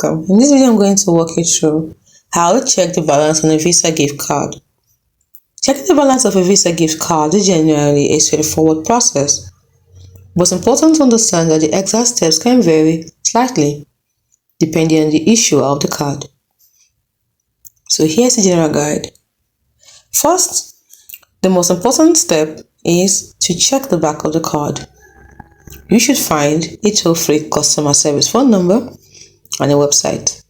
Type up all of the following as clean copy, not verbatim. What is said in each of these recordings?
welcome. In this video, I'm going to walk you through how to check the balance on a Visa gift card. Checking the balance of a Visa gift card is generally a straightforward process, but it's important to understand that the exact steps can vary slightly depending on the issue of the card. So here's the general guide. First, the most important step is to check the back of the card. You should find a toll-free customer service phone number on a website.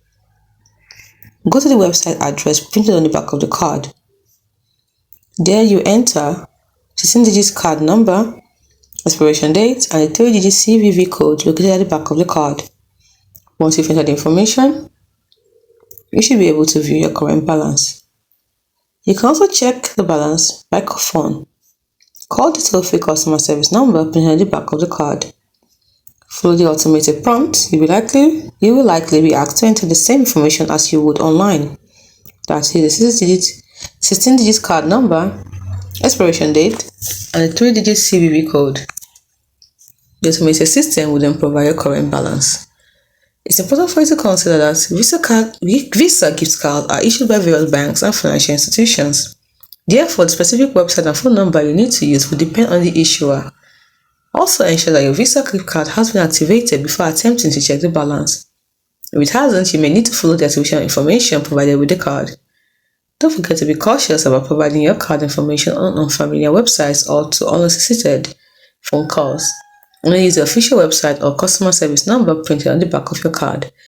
Go to the website address printed on the back of the card. There you enter 16-digit card number, expiration date, and a 3-digit CVV code located at the back of the card. Once you've entered the information, you should be able to view your current balance. You can also check the balance by phone. Call the toll-free customer service number printed on the back of the card. Follow the automated prompt. You will likely be asked to enter the same information as you would online. That is the 16-digit card number, expiration date, and a 3-digit CVV code. The automated system will then provide your current balance. It's important for you to consider that Visa gift cards are issued by various banks and financial institutions. Therefore, the specific website and phone number you need to use will depend on the issuer. Also, ensure that your Visa gift card has been activated before attempting to check the balance. If it hasn't, you may need to follow the activation information provided with the card. Don't forget to be cautious about providing your card information on unfamiliar websites or to unsolicited phone calls. Only use the official website or customer service number printed on the back of your card.